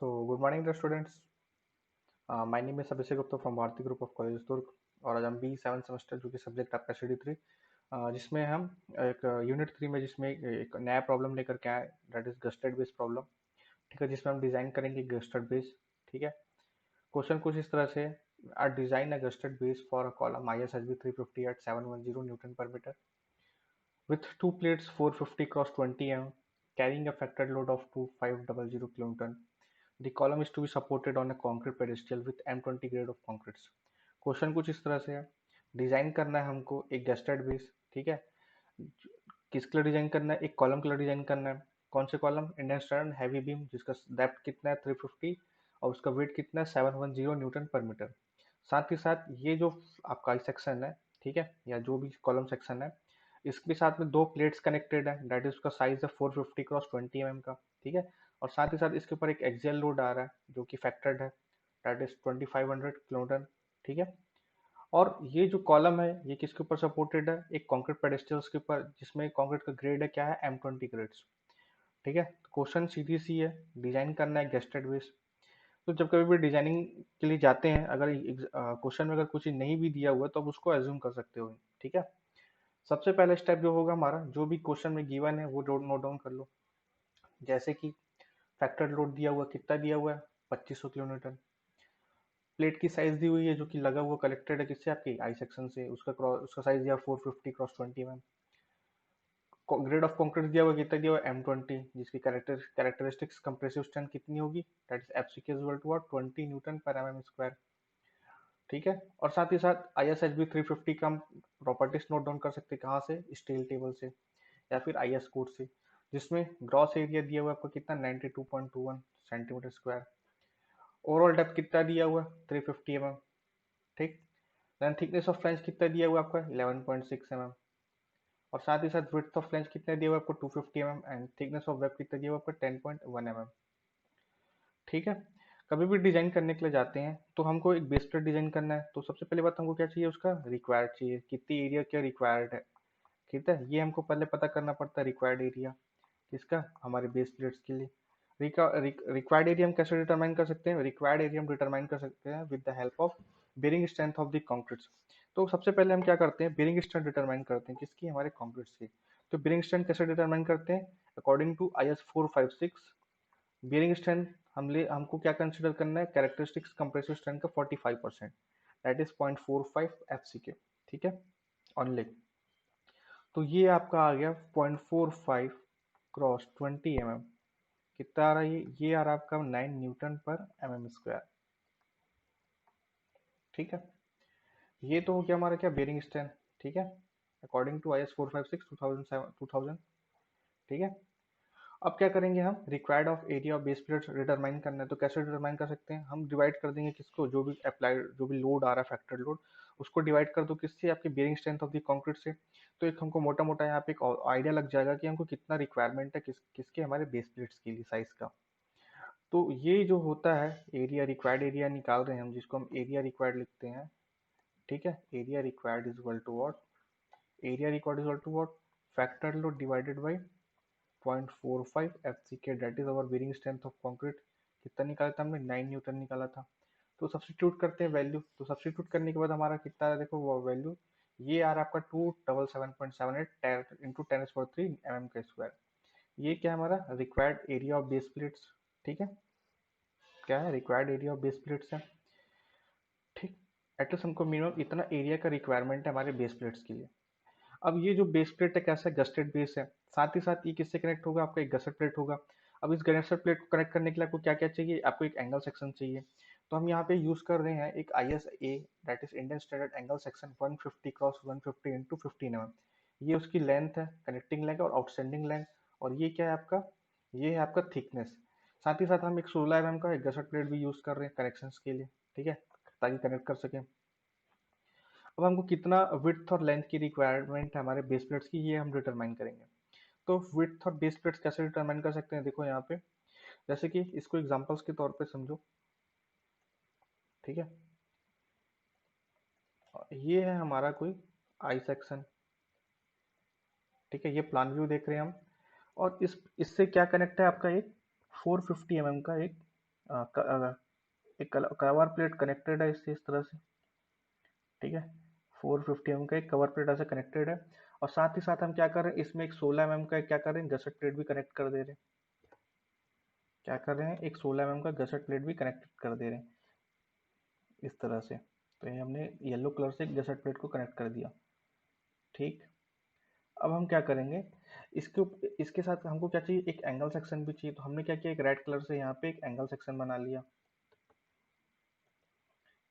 So, good morning, dear students. My name is Abhishek Gupta from Bharati group of college Durg और आज हम B7 semester जो कि subject आपका CD3 जिसमें हम एक यूनिट 3 में जिसमें एक नया प्रॉब्लम लेकर के आए that is gazetted base problem. ठीक है, जिसमें हम डिजाइन करेंगे गस्टेड बेस। ठीक है, क्वेश्चन कुछ इस तरह से are design a gusseted base for a column ISHB 350 at 710 newton per metre with two plates 450 cross 20 mm carrying a factored load of 2500 kilonewton. The column is to be supported on a concrete pedestal with M20 grade of concretes. Question कुछ इस तरह से है, design करना है हमको एक gazetted base. ठीक है, किसके लिए डिजाइन करना है, एक कॉलम के लिए डिजाइन करना है। कौन से column, Indian standard heavy beam जिसका डेप्थ कितना है 350 और उसका वेट कितना है 710 न्यूटन पर मीटर। साथ ही साथ ये जो आपका सेक्शन है, ठीक है, या जो भी कॉलम सेक्शन है, इसके साथ में दो प्लेट्स कनेक्टेड है दैट इज उसका साइज है 450 क्रॉस 20 mm का। ठीक है, और साथ ही साथ इसके ऊपर एक एक्सियल लोड आ रहा है जो कि फैक्टर्ड है दैट इज 2500 किलोन्यूटन। ठीक है, और ये जो कॉलम है ये किसके ऊपर सपोर्टेड है, एक कंक्रीट पेडेस्टल्स के ऊपर जिसमें कंक्रीट का ग्रेड है क्या है M20 ग्रेड्स। ठीक है, क्वेश्चन सीधी सी है, डिजाइन करना है गेस्टेड बेस। तो जब कभी भी डिजाइनिंग के लिए जाते हैं, अगर क्वेश्चन में अगर कुछ नहीं भी दिया हुआ है तो आप उसको एज्यूम कर सकते हो। ठीक है, सबसे पहला स्टेप जो होगा हमारा, जो भी क्वेश्चन में गिवन है वो नोट डाउन कर लो। जैसे कि फैक्टर लोड दिया हुआ, कितना दिया हुआ है 2500 किलोमीटर। प्लेट की साइज दी हुई है जो कि लगा हुआ कलेक्टेड है किससे, आपकी आई सेक्शन से, उसका साइज दिया 450 cross 20 mm। Grade of concrete दिया हुआ, कितना दिया हुआ M20, जिसकी कैरेक्टरिस्टिक्स कंप्रेसिव स्ट्रेंथ कितनी होगी, that is FC equal to 20 newton per mm square. ठीक है, और साथ ही साथ ISHB 350 का हम प्रॉपर्टीज नोट डाउन कर सकते हैं कहाँ से, स्टील टेबल से या फिर IS कोड से, जिसमें ग्रॉस एरिया दिया हुआ है आपको कितना 92.21 सेंटीमीटर स्क्वायर। ओवरऑल डेप्थ कितना दिया हुआ 350 mm। ठीक, देन थिकनेस ऑफ फ्लैंज कितना दिया हुआ आपका 11.6 mm, और साथ ही साथ विड्थ ऑफ फ्लैंज कितना दिया हुआ आपको 250 mm and thickness of web कितना दिया हुआ आपको 10.1 mm। ठीक है, कभी भी डिजाइन करने के लिए जाते हैं तो हमको एक बेस प्लेट डिजाइन करना है, तो सबसे पहले बात हमको क्या चाहिए, उसका रिक्वायर्ड चाहिए, कितनी एरिया क्या रिक्वायर्ड है। ठीक है, ये हमको पहले पता करना पड़ता है रिक्वायर्ड एरिया किसका, हमारे बेस प्लेट्स के लिए। रिक्वायर्ड एरिया हम कैसे डिटरमाइन कर सकते हैं, रिक्वायर्ड एरिया हम डिटरमाइन कर सकते हैं with the help of bearing strength of the concretes. तो सबसे पहले हम क्या करते हैं, बेरिंग स्ट्रेंथ डिटरमाइन करते हैं किसकी, हमारे कंक्रीट्स की। तो बेरिंग स्ट्रेंथ कैसे डिटरमाइन करते हैं, according to IS 456 bearing strength हमको क्या कंसिडर करना है, कैरेक्टरिस्टिक्स कंप्रेसिव स्ट्रेंथ का 45%, दैट इज 0.45 FCK। ठीक है, ऑनली। तो ये आपका आ गया 0.45 क्रॉस 20 mm, कितना आ रहा है ये आ रहा है आपका 9 न्यूटन पर mm स्क्वायर। ठीक है, ये तो हो गया हमारा क्या, बेरिंग स्ट्रेंथ। ठीक है, अकॉर्डिंग टू IS 456 2000। ठीक है, अब क्या करेंगे हम, required of area of base plate determine करना है, तो कैसे डिटरमाइन कर सकते हैं, हम डिवाइड कर देंगे किसको, जो भी अप्लाइड जो भी लोड आ रहा है फैक्टर लोड, उसको डिवाइड कर दो किससे, आपकी bearing strength of the concrete से। तो एक हमको मोटा मोटा यहाँ पे एक आइडिया लग जाएगा कि हमको कितना रिक्वायरमेंट है किसके, हमारे बेस प्लेट्स के लिए साइज का। तो ये जो होता है एरिया, रिक्वायर्ड एरिया निकाल रहे हैं हम, जिसको हम एरिया रिक्वायर्ड लिखते हैं। ठीक है, area required is equal to what, area required is equal to what, factor load divided by 0.45 FCK, that is our bearing strength of concrete. कितना निकाला था हमने, 9 न्यूटन निकाला था। तो सब्सटीट्यूट करते हैं वैल्यू, तो सब्सटीट्यूट करने के बाद हमारा कितना है, देखो वो वैल्यू ये आ रहा है आपका 277.78 इंटू 10⁻³ का स्क्वायर। ये क्या है हमारा required area of base plates. ठीक है, क्या है, required area of base plates है। ठीक, एटलीस्ट हमको मिनिमम इतना एरिया का रिक्वायरमेंट है हमारे बेस प्लेट्स के लिए। अब ये जो बेस प्लेट है कैसा गस्टेड बेस है, साथ ही साथ ये किससे कनेक्ट होगा, आपका एक गसेट प्लेट होगा। अब इस गसेट प्लेट को कनेक्ट करने के लिए आपको क्या क्या चाहिए, आपको एक एंगल सेक्शन चाहिए। तो हम यहाँ पे यूज कर रहे हैं एक ISA, that is Indian standard angle section 150 cross 150 into 15 mm। ये उसकी लेंथ है, कनेक्टिंग लेंथ और आउटस्टैंडिंग लेंथ। और ये क्या है आपका, ये है आपका थिकनेस। साथ ही साथ हम एक 16 mm का एक गसेट प्लेट भी यूज कर रहे हैं कनेक्शन के लिए। ठीक है, ताकि कनेक्ट कर सकें। अब हमको कितना विड्थ और लेंथ की रिक्वायरमेंट है हमारे बेस प्लेट्स की, ये हम डिटरमाइन करेंगे। तो विड्थ और बेस प्लेट्स कैसे डिटरमाइन कर सकते हैं, देखो यहाँ पे, जैसे कि इसको एग्जांपल्स के तौर पे समझो। ठीक है, ये है हमारा कोई आई सेक्शन। ठीक है, ये प्लान व्यू देख रहे हैं हम, और इससे क्या कनेक्ट है आपका एक 450 mm का एक एक कवर प्लेट कनेक्टेड है इससे इस तरह से, ठीक है। 450 mm का एक कवर प्लेट ऐसे कनेक्टेड है, और साथ ही साथ हम क्या कर रहे हैं, इसमें एक 16 mm का क्या कर रहे हैं, गसेट प्लेट भी कनेक्ट कर दे रहे हैं। क्या कर रहे हैं, एक 16 mm का गसेट प्लेट भी कनेक्ट कर दे रहे हैं इस तरह से। तो ये हमने येलो कलर से एक गसेट प्लेट को कनेक्ट कर दिया, ठीक। अब हम क्या करेंगे, इसके साथ हमको क्या चाहिए, एक एंगल सेक्शन भी चाहिए। तो हमने क्या किया, एक रेड कलर से यहाँ पे एक एंगल सेक्शन बना लिया।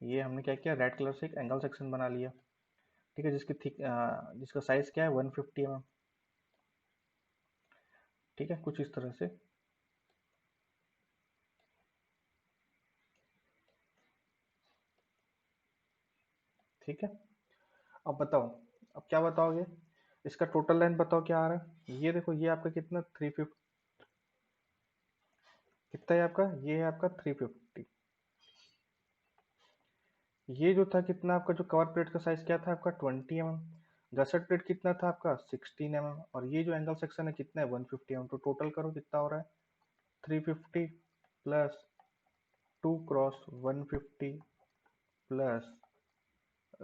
ये हमने क्या किया, रेड कलर से एक एंगल सेक्शन बना लिया, ठीक है, जिसका साइज क्या है 150 mm, ठीक है, कुछ इस तरह से। ठीक है, अब बताओ, अब क्या बताओगे, इसका टोटल लेंथ बताओ क्या आ रहा है। ये देखो, ये आपका कितना 350, कितना है आपका, ये है आपका 350। ये जो था कितना आपका, जो कवर प्लेट का साइज क्या था आपका 20 mm, गसेट प्लेट कितना था आपका 16 mm, और ये जो एंगल सेक्शन है कितना है 150 mm। तो टोटल करो कितना हो रहा है, 350 plus 2 cross 150 plus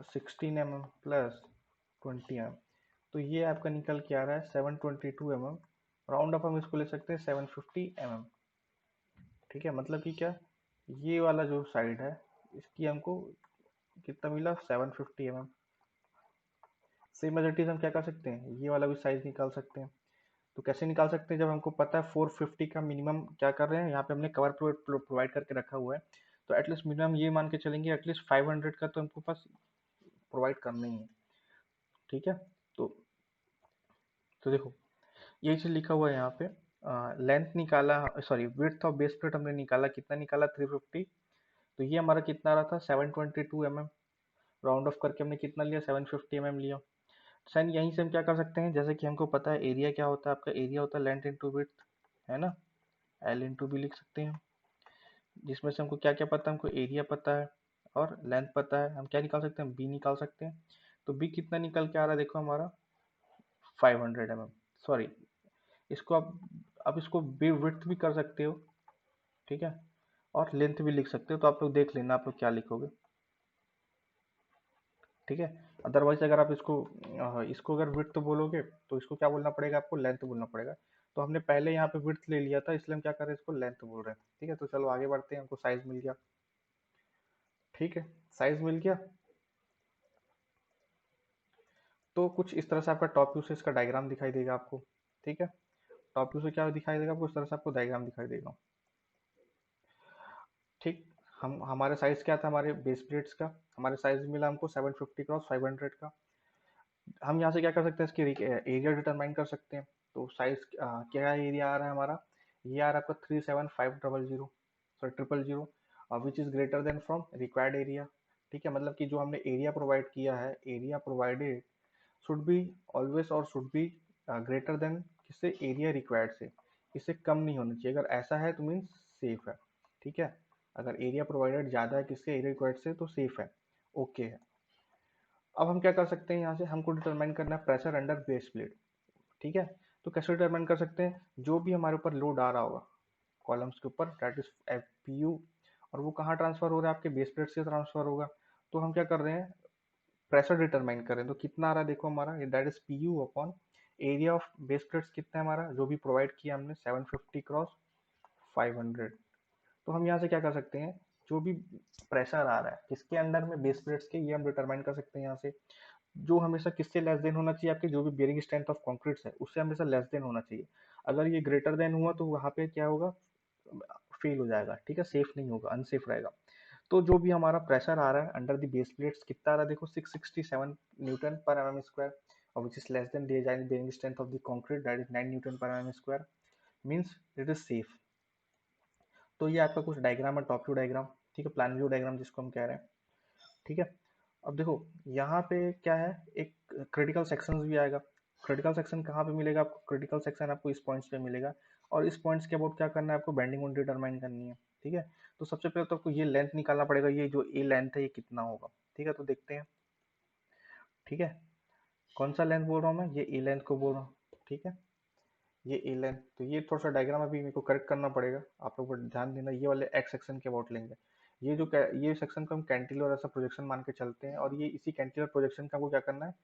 16 mm plus 20 mm। तो ये आपका निकल के आ रहा है 722 mm। राउंड अप हम इसको ले सकते हैं 750 mm, ठीक है। मतलब कि क्या, ये वाला जो साइड है इसकी हमको कितना मिला 750 mm। सेम एज हम क्या कर सकते हैं, ये वाला भी साइज निकाल सकते हैं। तो कैसे निकाल सकते हैं, जब हमको पता है 450 का मिनिमम क्या कर रहे हैं, यहाँ पे हमने कवर प्रोवाइड करके रखा हुआ है। तो एटलीस्ट मिनिमम ये मान के चलेंगे, एटलीस्ट 500 का तो हमको पास प्रोवाइड करना ही है, ठीक है। तो तो देखो, ये चीज लिखा हुआ है यहाँ पे, लेंथ निकाला, sorry width of base plate हमने निकाला, कितना निकाला 350। तो ये हमारा कितना रहा था 722 mm। राउंड ऑफ करके हमने कितना लिया 750 mm लिया। सन यहीं से हम क्या कर सकते हैं, जैसे कि हमको पता है एरिया क्या होता है, आपका एरिया होता है लेंथ इंटू विड्थ, है ना, एल इंटू बी लिख सकते हैं। जिसमें से हमको क्या क्या पता है, हमको एरिया पता है और लेंथ पता है, हम क्या निकाल सकते हैं, बी निकाल सकते हैं। तो बी कितना निकल के आ रहा है, देखो हमारा 500 mm, सॉरी, इसको आप इसको बी विड्थ भी कर सकते हो, ठीक है, और लेंथ भी लिख सकते हो। तो आप लोग देख लेना आप लोग क्या लिखोगे, ठीक है। अदरवाइज अगर आप इसको अगर विड्थ बोलोगे तो इसको क्या बोलना पड़ेगा, आपको लेंथ बोलना पड़ेगा। तो हमने पहले यहाँ पे विड्थ ले लिया था, इसलिए हम क्या कर रहे हैं, इसको लेंथ बोल रहे हैं, ठीक है। तो चलो आगे बढ़ते हैं, हमको साइज मिल गया, ठीक है, साइज मिल गया। तो कुछ इस तरह से आपका टॉप व्यू से इसका डायग्राम दिखाई देगा आपको, ठीक है। टॉप व्यू से क्या दिखाई देगा आपको, इस तरह से आपको डायग्राम दिखाई देगा, ठीक। हम हमारे साइज क्या था, हमारे बेस प्लेट्स का हमारे साइज मिला हमको 750 क्रॉस 500 का। हम यहाँ से क्या कर सकते हैं, इसकी एरिया डिटरमाइन कर सकते हैं। तो साइज क्या एरिया आ रहा है हमारा, ये आ रहा है आपका 37500, sorry 000, which is greater than from required area, ठीक है। मतलब कि जो हमने एरिया प्रोवाइड किया है, area provided should be always और शुड बी ग्रेटर देन किससे, एरिया रिक्वायर्ड से, इससे कम नहीं होना चाहिए। अगर ऐसा है तो मीन्स सेफ है, ठीक है। अगर एरिया प्रोवाइडेड ज़्यादा है किससे, एरिया रिक्वायर्ड से, तो सेफ है, ओके है। अब हम क्या कर सकते हैं, यहाँ से हमको डिटरमाइन करना है प्रेशर अंडर बेस प्लेट, ठीक है। तो कैसे डिटरमाइन कर सकते हैं, जो भी हमारे ऊपर लोड आ रहा होगा कॉलम्स के ऊपर, that is F P U, और वो कहाँ ट्रांसफर हो रहा है, आपके बेस प्लेट से ट्रांसफर होगा। तो हम क्या कर रहे हैं, प्रेशर डिटरमाइन कर रहे हैं। तो कितना आ रहा है देखो हमारा, that is P U upon area of base plates, कितना है हमारा जो भी प्रोवाइड किया हमने 750 क्रॉस 500। तो हम यहाँ से क्या कर सकते हैं, जो भी प्रेशर आ रहा है किसके अंडर में, बेस प्लेट्स के, ये हम डिटरमाइन कर सकते हैं यहाँ से। जो हमेशा किससे लेस देन होना चाहिए, आपके जो भी बियरिंग स्ट्रेंथ ऑफ कंक्रीट है उससे हमेशा लेस देन होना चाहिए। अगर ये ग्रेटर देन हुआ तो वहाँ पे क्या होगा, फेल हो जाएगा, ठीक है, सेफ नहीं होगा, अनसेफ रहेगा। तो जो भी हमारा प्रेशर आ रहा है अंडर द बेस प्लेट्स कितना आ रहा है, देखो 667 Newton per M M square, और which is less than design bearing strength of the concrete, that is 9 newton per M M square, means it is safe. तो ये आपका कुछ डायग्राम है, टॉप व्यू डायग्राम, ठीक है, प्लान व्यू डायग्राम जिसको हम कह रहे हैं, ठीक है। अब देखो यहाँ पे क्या है, एक क्रिटिकल सेक्शन भी आएगा। क्रिटिकल सेक्शन कहाँ पे मिलेगा आपको, क्रिटिकल सेक्शन आपको इस पॉइंट्स पे मिलेगा, और इस पॉइंट्स के अबाउट क्या करना है आपको, बेंडिंग मोमेंट डिटरमाइन करनी है, ठीक है। तो सबसे पहले तो आपको ये लेंथ निकालना पड़ेगा, ये जो ए लेंथ है ये कितना होगा, ठीक है। तो देखते हैं, ठीक है, कौन सा लेंथ बोल रहा हूँ मैं, ये ए लेंथ को बोल रहा हूँ, ठीक है। ये ए लेंथ, तो ये थोड़ा सा डायग्राम अभी मेरे को करेक्ट करना पड़ेगा, आप लोग ध्यान देना, ये वाले एक्स सेक्शन के अबाउट लेंगे। ये सेक्शन को हम कैंटिलीवर ऐसा प्रोजेक्शन मान के चलते हैं, और ये इसी कैंटिलीवर प्रोजेक्शन का हमको क्या करना है,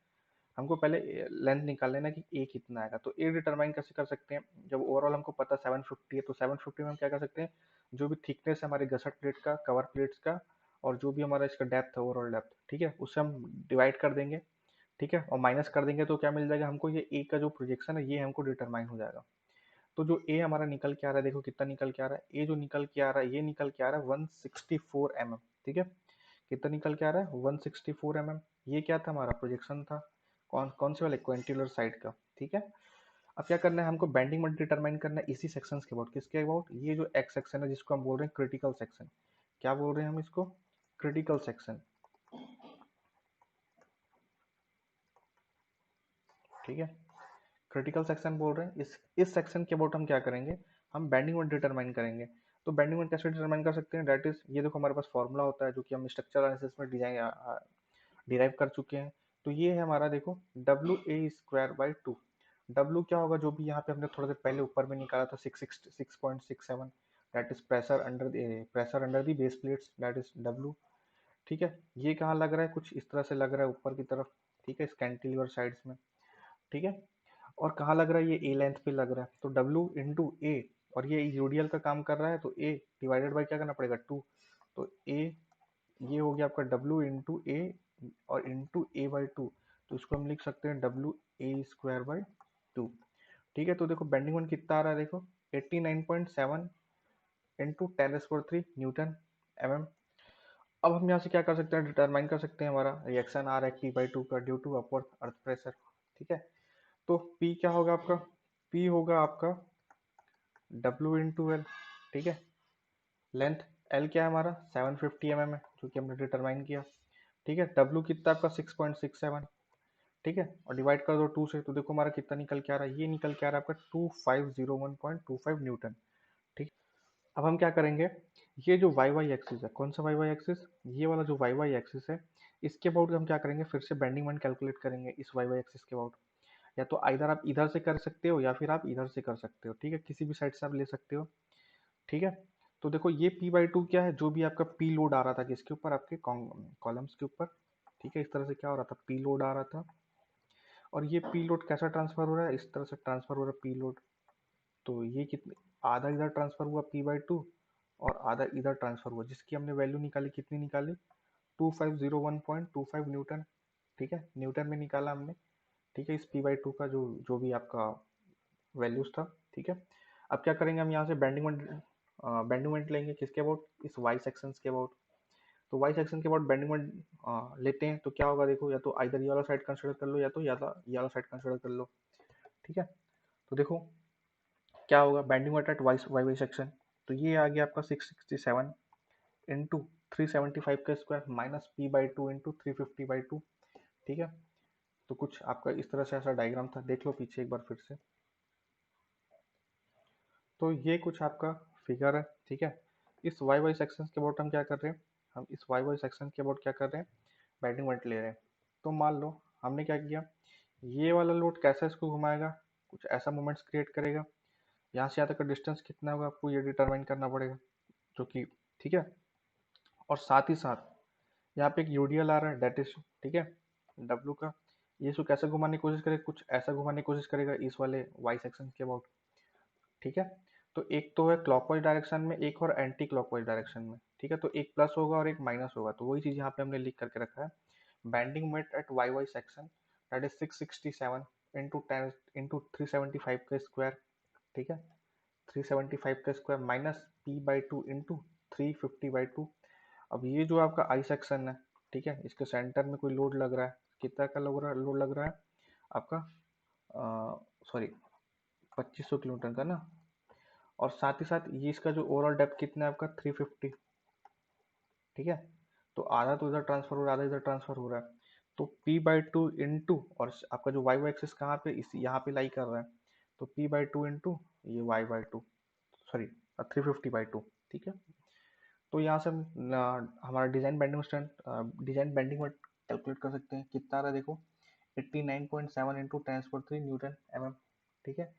हमको पहले लेंथ निकाल लेना कि ए कितना आएगा। तो ए डिटरमाइन कैसे कर सकते हैं, जब ओवरऑल हमको पता 750 है, तो 750 में हम क्या कर सकते हैं, जो भी थिकनेस है हमारे गसट प्लेट का, कवर प्लेट्स का, और जो भी हमारा इसका डेप्थ है, ओवरऑल डेप्थ, ठीक है, उससे हम डिवाइड कर देंगे, ठीक है, और माइनस कर देंगे, तो क्या मिल जाएगा हमको, ये ए का जो प्रोजेक्शन है ये हमको डिटरमाइन हो जाएगा। तो जो ए हमारा निकल के आ रहा है, देखो कितना निकल के आ रहा है, ए जो निकल के आ रहा है, ये निकल के आ रहा है 164 mm, ठीक है, कितना निकल के आ रहा है 164 mm। ये क्या था, हमारा प्रोजेक्शन था, कौन कौन से वाले, क्वेंटिलर साइड का, ठीक है। अब क्या करना है हमको, बेंडिंग मोमेंट डिटरमाइन करना है इसी सेक्शंस के अबाउट, किसके अबाउट, ये जो एक्स सेक्शन है जिसको हम बोल रहे हैं क्रिटिकल सेक्शन, क्या बोल रहे हैं हम इसको, क्रिटिकल सेक्शन, ठीक है, क्रिटिकल सेक्शन बोल रहे हैं। इस सेक्शन के अबाउट हम क्या करेंगे, हम बेंडिंग मोमेंट डिटरमाइन करेंगे। तो बेंडिंग मोमेंट कैसे डिटरमाइन कर सकते हैं, दैट इज, ये देखो हमारे पास फॉर्मूला होता है जो कि हम स्ट्रक्चर एनालिसिस में डिराइव कर चुके हैं। तो ये है हमारा, देखो, W A square by two. W क्या होगा, जो भी यहाँ पे हमने थोड़ा देर पहले ऊपर में निकाला था, 6.67, that is pressure under the base plates, that is W, ठीक है। ये कहाँ लग रहा है, कुछ इस तरह से लग रहा है ऊपर की तरफ, ठीक है, इस कैंटिलीवर साइड्स में, ठीक है। और कहाँ लग रहा है, ये ए लेंथ पे लग रहा है, तो डब्ल्यू इंटू ए, और ये यूडीएल का काम कर रहा है, तो ए डिवाइडेड बाई क्या करना पड़ेगा, टू। तो ए, ये हो गया आपका डब्ल्यू इंटू ए, और इंटू ए बाई टू, तो इसको हम लिख सकते हैं W A square by two, ठीक है। तो देखो बेंडिंग मोमेंट कितना आ रहा है, देखो 89.7 इंटू 10⁻³ न्यूटन एम। अब हम यहाँ से क्या कर सकते हैं, डिटरमाइन कर सकते हैं हमारा रिएक्शन आ रहा है पी बाई टू का, due to upward earth pressure, ठीक है। तो P क्या होगा आपका, P होगा आपका W इंटू एल, ठीक है। लेंथ L क्या है हमारा, 750 mm है, जो कि हमने डिटरमाइन किया, ठीक है। W कितना आपका 6.67, ठीक है, और डिवाइड कर दो टू से, तो देखो हमारा कितना निकल के आ रहा है, ये निकल के आ रहा है आपका 2501.25 न्यूटन, ठीक। अब हम क्या करेंगे, ये जो वाई वाई एक्सिस है, कौन सा वाई वाई एक्सिस, ये वाला जो वाई वाई एक्सिस है, इसके अबाउट हम क्या करेंगे, फिर से बेंडिंग मोमेंट कैलकुलेट करेंगे इस वाई वाई एक्सिस के अबाउट। या तो आइधर आप इधर से कर सकते हो, या फिर आप इधर से कर सकते हो, ठीक है, किसी भी साइड से आप ले सकते हो, ठीक है। तो देखो ये पी बाई टू क्या है, जो भी आपका पी लोड आ रहा था किसके ऊपर, आपके कॉलम्स के ऊपर, ठीक है, इस तरह से क्या हो रहा था, पी लोड आ रहा था, और ये पी लोड कैसा ट्रांसफर हो रहा है, इस तरह से ट्रांसफर हो रहा है पी लोड। तो ये कितने, आधा इधर ट्रांसफर हुआ पी बाई टू, और आधा इधर ट्रांसफर हुआ, जिसकी हमने वैल्यू निकाली, कितनी निकाली, 2501.25 न्यूटन, ठीक है, न्यूटन में निकाला हमने, ठीक है, इस पी बाई टू का जो जो भी आपका वैल्यूज था, ठीक है। अब क्या करेंगे हम यहाँ से बेंडिंग मोमेंट लेंगे, किसके अबाउट, इस वाई सेक्शन के अबाउट। तो वाई सेक्शन के अबाउट बेंडिंग मोमेंट लेते हैं, तो क्या होगा, देखो, या तो आइधर ये वाला साइड कंसिडर कर लो, या तो ये वाला साइड कंसिडर कर लो, ठीक है। तो देखो क्या होगा, bending moment at Y Y Y section, तो ये आ गया आपका 667 इंटू 375 का square minus P by two into 350/2, ठीक है। तो कुछ आपका इस तरह से ऐसा डायग्राम था, देख लो पीछे एक बार फिर से। तो ये कुछ आपका फिगर है, ठीक है। इस वाई वाई सेक्शन के अबाउट हम क्या कर रहे हैं, हम इस वाई वाई सेक्शन के अबाउट क्या कर रहे हैं, बेंडिंग मोमेंट ले रहे हैं। तो मान लो हमने क्या किया, ये वाला लोड कैसे इसको घुमाएगा, कुछ ऐसा मोमेंट्स क्रिएट करेगा, यहाँ से यहाँ तक का डिस्टेंस कितना होगा आपको ये डिटरमाइन करना पड़ेगा, जो कि, ठीक है। और साथ ही साथ यहाँ पे एक यूडीएल आ रहा है, डेट इज, ठीक है, डब्ल्यू का, ये इसको कैसे घुमाने की कोशिश करेगा, कुछ ऐसा घुमाने की कोशिश करेगा इस वाले वाई सेक्शन के अबाउट, ठीक है। तो एक तो है क्लॉकवाइज डायरेक्शन में, एक और एंटी क्लॉकवाइज डायरेक्शन में, ठीक है। तो एक प्लस होगा और एक माइनस होगा, तो वही चीज यहाँ पे हमने लिख करके रखा है, bending moment at Y Y section, that is 667 into 10 into 375 का स्क्वायर, ठीक है, 375 का square minus P by two into 350/2। अब ये जो आपका आई सेक्शन है, ठीक है, इसके सेंटर में कोई लोड लग रहा है, कितना का लोड लग रहा है आपका, सॉरी 2500 किलोमीटर का ना, और साथ ही साथ ये इसका जो ओवरऑल डेप्थ कितना है आपका 350, ठीक है। तो आधा तो इधर ट्रांसफर हो रहा है, आधा इधर ट्रांसफर हो रहा है, तो पी बाई टू इंटू, और आपका जो वाई वाई एक्सिस कहाँ पे, इस यहाँ पे लाई कर रहा है, तो पी बाई टू इंटू ये वाई बाई टू, सॉरी 350/2, ठीक है। तो यहाँ से हम हमारा डिजाइन बेंडिंग में कैलकुलेट कर सकते हैं, कितना आ रहा है देखो, 89.7 इंटू 10⁻³ न्यूटन एम एम, ठीक है।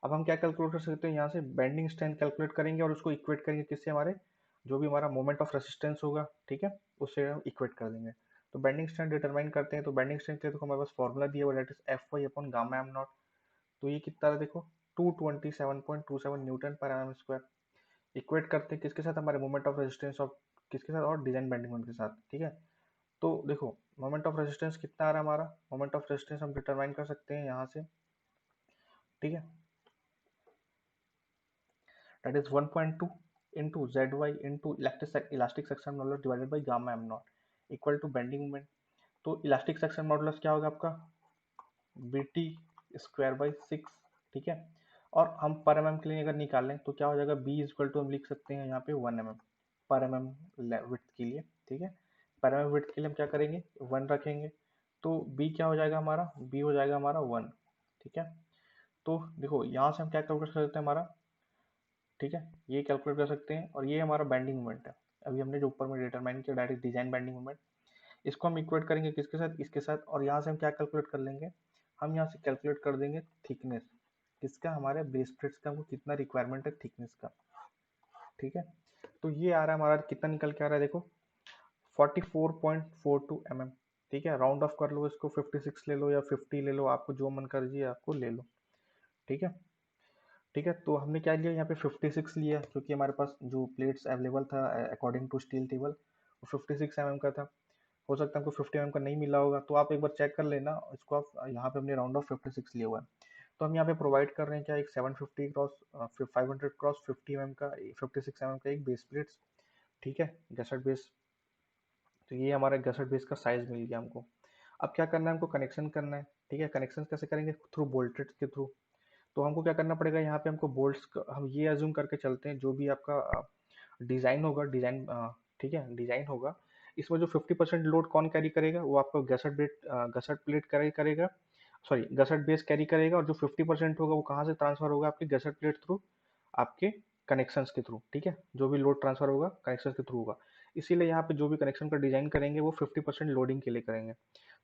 अब हम क्या कैलकुलेट कर सकते हैं, यहाँ से बेंडिंग स्ट्रेंथ कैलकुलेट करेंगे और उसको इक्वेट करेंगे किससे, हमारे जो भी हमारा मोमेंट ऑफ रेसिस्टेंस होगा, ठीक है, उससे हम इक्वेट कर देंगे। तो बेंडिंग स्ट्रेंथ डिटरमाइन करते हैं, तो बेंडिंग स्ट्रेंथ के लिए तो हमारे पास फॉर्मूला दिया हुआ, that is F Y upon gamma M naught. तो ये कितना है देखो, 227.27 Newton per M square. Equate करते हैं किसके साथ, हमारे मोमेंट ऑफ रेजिस्टेंस ऑफ किसके साथ, और डिजाइन बेंडिंग मोमेंट के साथ, ठीक है। तो देखो मोमेंट ऑफ रेजिस्टेंस कितना आ रहा है हमारा, मोमेंट ऑफ रेजिस्टेंस हम डिटरमाइन कर सकते हैं यहाँ से, ठीक है, that is 1.2 into zy into elastic section modulus divided by gamma M naught equal to bending moment. तो इलास्टिक सेक्शन मॉडुलस क्या होगा आपका, बीटी स्क्वायर बाई 6, ठीक है। और हम पर एम के लिए अगर निकालें तो क्या हो जाएगा, बी इक्वल टू हम लिख सकते हैं यहाँ पे 1 mm पर एम विड्थ के लिए, ठीक है। पर एम विड्थ के लिए हम क्या करेंगे, 1 रखेंगे, तो बी क्या हो जाएगा हमारा, बी हो जाएगा हमारा 1, ठीक है। तो देखो यहाँ से हम क्या कैलकुलेट कर सकते हैं हमारा, ठीक है, ये कैलकुलेट कर सकते हैं, और ये हमारा बैंडिंग मोमेंट है। अभी हमने जो ऊपर में डिटरमाइन किया डायरेक्ट डिजाइन बैंडिंग मोमेंट, इसको हम इक्वेट करेंगे किसके साथ, इसके साथ, और यहाँ से हम क्या कैलकुलेट कर लेंगे, हम यहाँ से कैलकुलेट कर देंगे थिकनेस किसका, हमारे बेस प्लेट्स का, हमको कितना रिक्वायरमेंट है थिकनेस का, ठीक है। तो ये आ रहा है हमारा, कितना निकल के आ रहा है देखो, 44.42 mm, ठीक है। राउंड ऑफ कर लो इसको, 56 ले लो या 50 ले लो, आपको जो मन कर जी आपको ले लो, ठीक है। ठीक है, तो हमने क्या लिया यहाँ पे 56 लिया, क्योंकि हमारे पास जो प्लेट्स अवेलेबल था अकॉर्डिंग टू स्टील टेबल वो 56 mm का था। हो सकता है हमको 50 mm का नहीं मिला होगा, तो आप एक बार चेक कर लेना इसको, आप यहाँ पे हमने राउंड ऑफ 56 लिया हुआ है। तो हम यहाँ पे प्रोवाइड कर रहे हैं क्या, एक 750 क्रॉस 500 क्रॉस 50 mm का 56 mm का एक बेस प्लेट्स, ठीक है, गसट बेस। तो ये हमारा गसट बेस का साइज मिल गया हमको। अब क्या करना है, हमको कनेक्शन करना है, ठीक है। कनेक्शन कैसे करेंगे, थ्रू बोल्टेड के थ्रू। तो हमको क्या करना पड़ेगा, यहाँ पे हमको बोल्ट्स, हम ये अज्यूम करके चलते हैं जो भी आपका डिज़ाइन होगा, डिज़ाइन, ठीक है, डिज़ाइन होगा, इसमें जो 50% लोड कौन कैरी करेगा, वो आपका गसट प्लेट कैरी करेगा, सॉरी गसट बेस कैरी करेगा, और जो 50% होगा वो कहाँ से ट्रांसफर होगा, आपके गसट प्लेट थ्रू, आपके कनेक्शंस के थ्रू, ठीक है। जो भी लोड ट्रांसफर होगा कनेक्शन के थ्रू होगा। इसीलिए यहाँ पे जो भी कनेक्शन का डिजाइन करेंगे वो 50% लोडिंग के लिए करेंगे।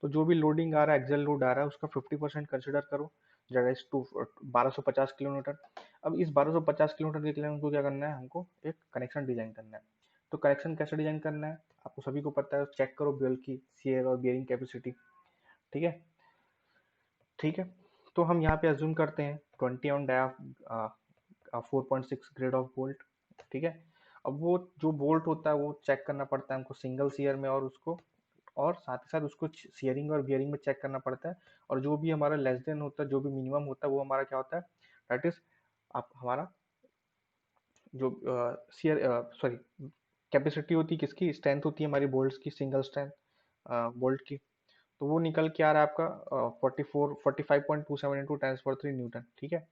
तो जो भी लोडिंग आ रहा है, एक्सेल लोड आ रहा है, उसका 50% कंसिडर करो, दैट टू 1250 किलोमीटर। अब इस 1250 किलोमीटर के लिए हमको क्या करना है, हमको एक कनेक्शन डिजाइन करना है। तो कनेक्शन कैसे डिजाइन करना है, आपको सभी को पता है, चेक करो बेल की सीयर और बियरिंग कैपेसिटी, ठीक है, ठीक है। तो हम यहाँ पे अज्यूम करते हैं 20 डाया 4.6 ग्रेड ऑफ बोल्ट, ठीक है। अब वो जो बोल्ट होता है वो चेक करना पड़ता है हमको सिंगल सीयर में, और उसको, और साथ ही साथ उसको सीयरिंग और बियरिंग में चेक करना पड़ता है। और जो भी हमारा लेस देन होता है, जो भी मिनिमम होता है, वो हमारा क्या होता है, दैट इज आप हमारा जो सीयर, सॉरी, कैपेसिटी होती है किसकी, स्ट्रेंथ होती है हमारी बोल्ट्स की, सिंगल स्ट्रेंथ बोल्ट की। तो वो निकल के आ रहा है आपका 45.27 इंटू 10⁻³ न्यूटन, ठीक है।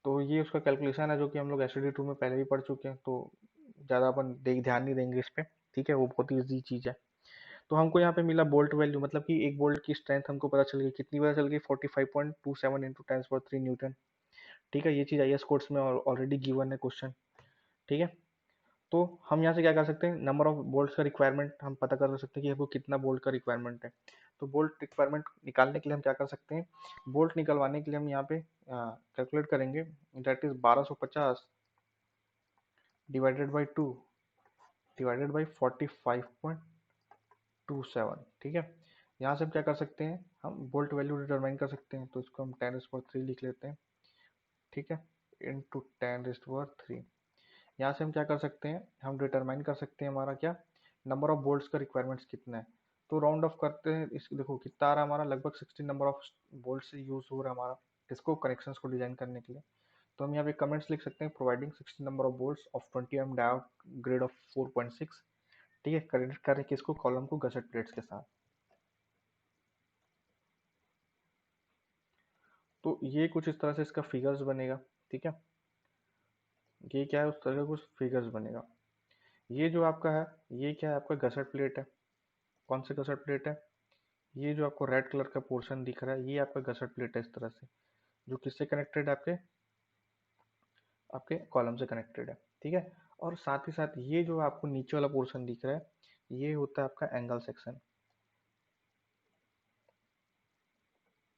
तो ये उसका कैलकुलेशन है जो कि हम लोग एसडी 2 में पहले भी पढ़ चुके हैं, तो ज़्यादा अपन देख ध्यान नहीं देंगे इस पे, ठीक है, वो बहुत ही ईजी चीज़ है। तो हमको यहाँ पे मिला बोल्ट वैल्यू, मतलब कि एक बोल्ट की स्ट्रेंथ हमको पता चल गई, कितनी पता चल गई, 45.27 इंटू 10⁻³ न्यूटन, ठीक है। ये चीज़ आई एस कोर्स में ऑलरेडी गिवन है क्वेश्चन, ठीक है। तो हम यहाँ से क्या कर सकते हैं, नंबर ऑफ बोल्ट्स का रिक्वायरमेंट हम पता कर सकते हैं कि हमको कितना बोल्ट का रिक्वायरमेंट है। तो बोल्ट रिक्वायरमेंट निकालने के लिए हम क्या कर सकते हैं, बोल्ट निकलवाने के लिए हम यहाँ पे कैलकुलेट करेंगे, that is 1250 divided by 2 divided by 45.27, ठीक है। यहाँ से हम क्या कर सकते हैं, हम बोल्ट वैल्यू डिटरमाइन कर सकते हैं, तो इसको हम 10⁻³ लिख लेते हैं, ठीक है, इंटू 10⁻³ यहाँ से हम क्या कर सकते हैं, हम डिटरमाइन कर सकते हैं हमारा क्या, नंबर ऑफ बोल्ट्स का रिक्वायरमेंट्स कितना है। तो राउंड ऑफ करते हैं, इस देखो कितना आ रहा है हमारा, लगभग 16 नंबर ऑफ बोल्ट्स यूज हो रहा है हमारा इसको कनेक्शंस को डिजाइन करने के लिए। तो हम यहाँ पे कमेंट्स लिख सकते हैं, providing 16 number of bolts of 20 mm dia grade of 4.6, ठीक है। क्रेडिट कर रहे हैं किसको, कॉलम को गसट प्लेट्स के साथ। तो ये कुछ इस तरह से इसका फिगर्स बनेगा, ठीक है। ये क्या है, उस तरह का कुछ फिगर्स बनेगा। ये जो आपका है, ये क्या है, आपका गसट प्लेट है। कौन सा गसट प्लेट है, ये जो आपको रेड कलर का पोर्शन दिख रहा है, ये आपका गसट प्लेट है इस तरह से, जो किससे कनेक्टेड है, आपके आपके कॉलम से कनेक्टेड है, ठीक है। और साथ ही साथ ये जो आपको नीचे वाला पोर्शन दिख रहा है, ये होता है आपका एंगल सेक्शन,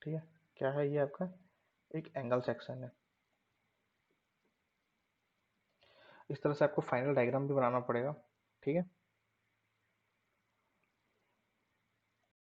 ठीक है। क्या है ये आपका एक एंगल सेक्शन है। इस तरह से आपको फाइनल डायग्राम भी बनाना पड़ेगा। ठीक है।